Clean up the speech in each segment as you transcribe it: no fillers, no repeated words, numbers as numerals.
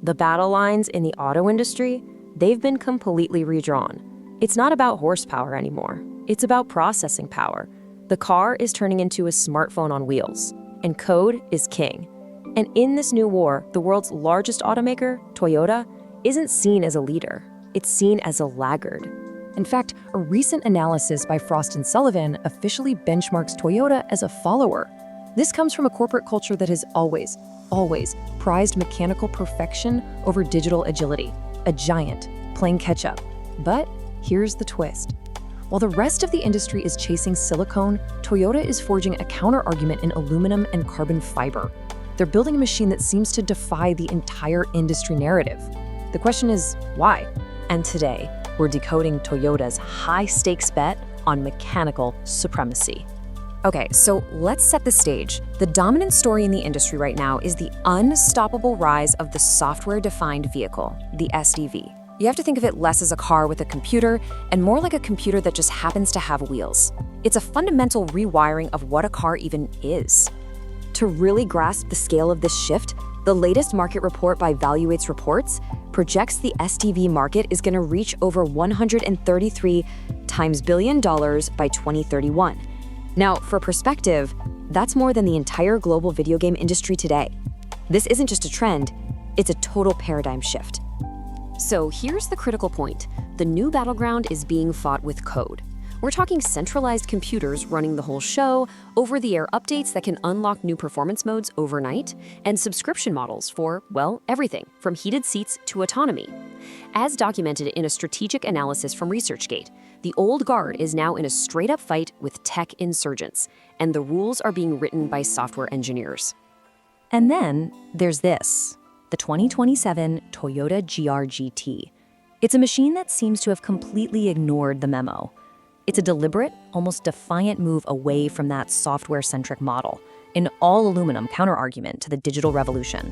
The battle lines in the auto industry, they've been completely redrawn. It's not about horsepower anymore. It's about processing power. The car is turning into a smartphone on wheels, and code is king. And in this new war, the world's largest automaker, Toyota, isn't seen as a leader. It's seen as a laggard. In fact, a recent analysis by Frost & Sullivan officially benchmarks Toyota as a follower. This comes from a corporate culture that has always prized mechanical perfection over digital agility. A giant, playing catch-up. But here's the twist. While the rest of the industry is chasing silicone, Toyota is forging a counter-argument in aluminum and carbon fiber. They're building a machine that seems to defy the entire industry narrative. The question is, why? And today, we're decoding Toyota's high-stakes bet on mechanical supremacy. Okay, so let's set the stage. The dominant story in the industry right now is the unstoppable rise of the software-defined vehicle, the SDV. You have to think of it less as a car with a computer and more like a computer that just happens to have wheels. It's a fundamental rewiring of what a car even is. To really grasp the scale of this shift, the latest market report by Valuates Reports projects the SDV market is going to reach over $133 billion by 2031. Now, for perspective, that's more than the entire global video game industry today. This isn't just a trend, it's a total paradigm shift. So here's the critical point. The new battleground is being fought with code. We're talking centralized computers running the whole show, over-the-air updates that can unlock new performance modes overnight, and subscription models for, well, everything from heated seats to autonomy. As documented in a strategic analysis from ResearchGate, the old guard is now in a straight-up fight with tech insurgents, and the rules are being written by software engineers. And then there's this, the 2027 Toyota GR GT. It's a machine that seems to have completely ignored the memo. It's a deliberate, almost defiant move away from that software-centric model, an all-aluminum counterargument to the digital revolution.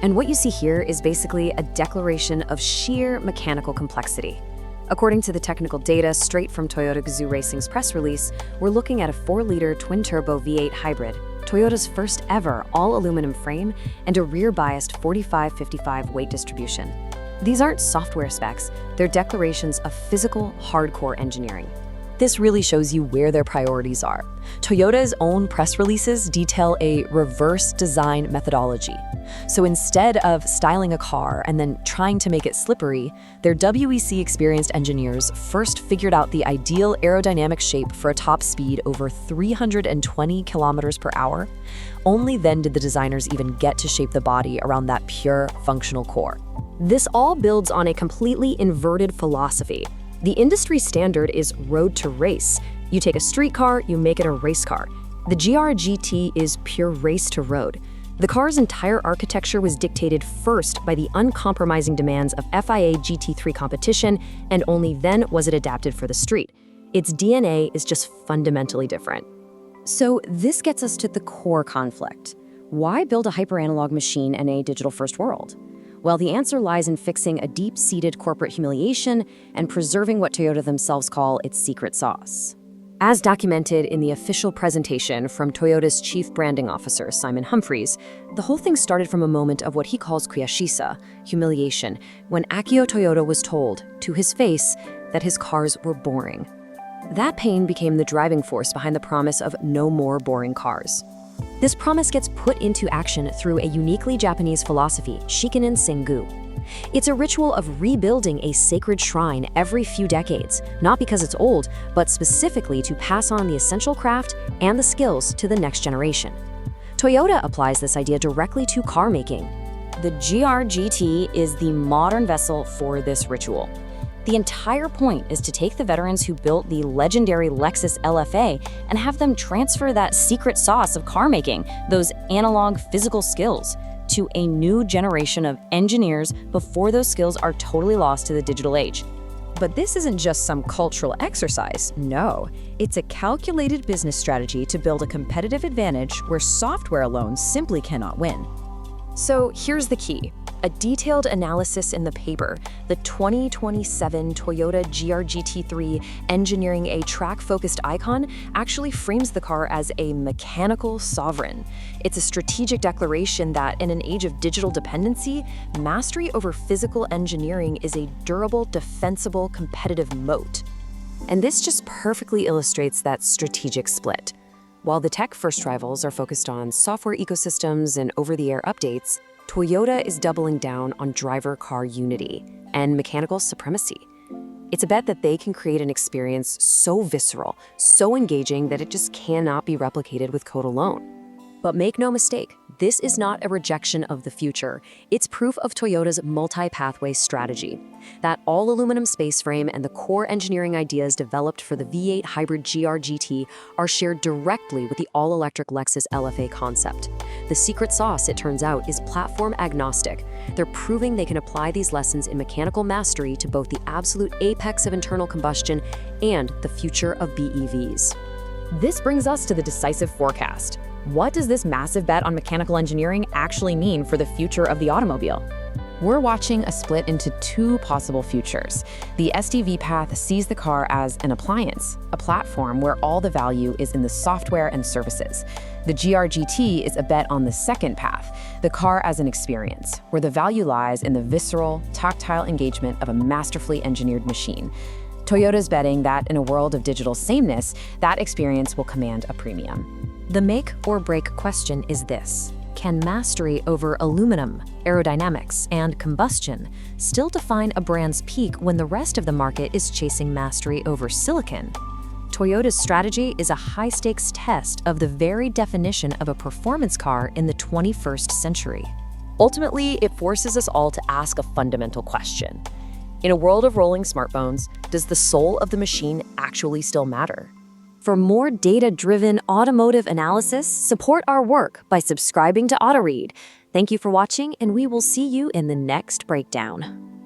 And what you see here is basically a declaration of sheer mechanical complexity. According to the technical data straight from Toyota Gazoo Racing's press release, we're looking at a 4-liter twin-turbo V8 hybrid, Toyota's first ever all-aluminum frame, and a rear-biased 45-55 weight distribution. These aren't software specs, they're declarations of physical, hardcore engineering. This really shows you where their priorities are. Toyota's own press releases detail a reverse design methodology. So instead of styling a car and then trying to make it slippery, their WEC experienced engineers first figured out the ideal aerodynamic shape for a top speed over 320 kilometers per hour. Only then did the designers even get to shape the body around that pure functional core. This all builds on a completely inverted philosophy. The industry standard is road to race. You take a street car, you make it a race car. The GR GT is pure race to road. The car's entire architecture was dictated first by the uncompromising demands of FIA GT3 competition, and only then was it adapted for the street. Its DNA is just fundamentally different. So this gets us to the core conflict. Why build a hyper-analog machine in a digital-first world? Well, the answer lies in fixing a deep-seated corporate humiliation and preserving what Toyota themselves call its secret sauce. As documented in the official presentation from Toyota's chief branding officer, Simon Humphries, the whole thing started from a moment of what he calls kuyashisa, humiliation, when Akio Toyoda was told, to his face, that his cars were boring. That pain became the driving force behind the promise of no more boring cars. This promise gets put into action through a uniquely Japanese philosophy, Shikinen Sengu. It's a ritual of rebuilding a sacred shrine every few decades, not because it's old, but specifically to pass on the essential craft and the skills to the next generation. Toyota applies this idea directly to car making. The GR GT is the modern vessel for this ritual. The entire point is to take the veterans who built the legendary Lexus LFA and have them transfer that secret sauce of car making, those analog physical skills, to a new generation of engineers before those skills are totally lost to the digital age. But this isn't just some cultural exercise, no. It's a calculated business strategy to build a competitive advantage where software alone simply cannot win. So here's the key. A detailed analysis in the paper, the 2027 Toyota GR GT3 engineering a track-focused icon, actually frames the car as a mechanical sovereign. It's a strategic declaration that, in an age of digital dependency, mastery over physical engineering is a durable, defensible, competitive moat. And this just perfectly illustrates that strategic split. While the tech-first rivals are focused on software ecosystems and over-the-air updates, Toyota is doubling down on driver car unity and mechanical supremacy. It's a bet that they can create an experience so visceral, so engaging that it just cannot be replicated with code alone. But make no mistake, this is not a rejection of the future. It's proof of Toyota's multi-pathway strategy. That all-aluminum space frame and the core engineering ideas developed for the V8 hybrid GR GT are shared directly with the all-electric Lexus LFA Concept. The secret sauce, it turns out, is platform agnostic. They're proving they can apply these lessons in mechanical mastery to both the absolute apex of internal combustion and the future of BEVs. This brings us to the decisive forecast. What does this massive bet on mechanical engineering actually mean for the future of the automobile? We're watching a split into two possible futures. The SDV path sees the car as an appliance, a platform where all the value is in the software and services. The GR GT is a bet on the second path, the car as an experience, where the value lies in the visceral, tactile engagement of a masterfully engineered machine. Toyota's betting that in a world of digital sameness, that experience will command a premium. The make or break question is this: can mastery over aluminum, aerodynamics, and combustion still define a brand's peak when the rest of the market is chasing mastery over silicon? Toyota's strategy is a high-stakes test of the very definition of a performance car in the 21st century. Ultimately, it forces us all to ask a fundamental question. In a world of rolling smartphones, does the soul of the machine actually still matter? For more data-driven automotive analysis, support our work by subscribing to AutoRead. Thank you for watching, and we will see you in the next breakdown.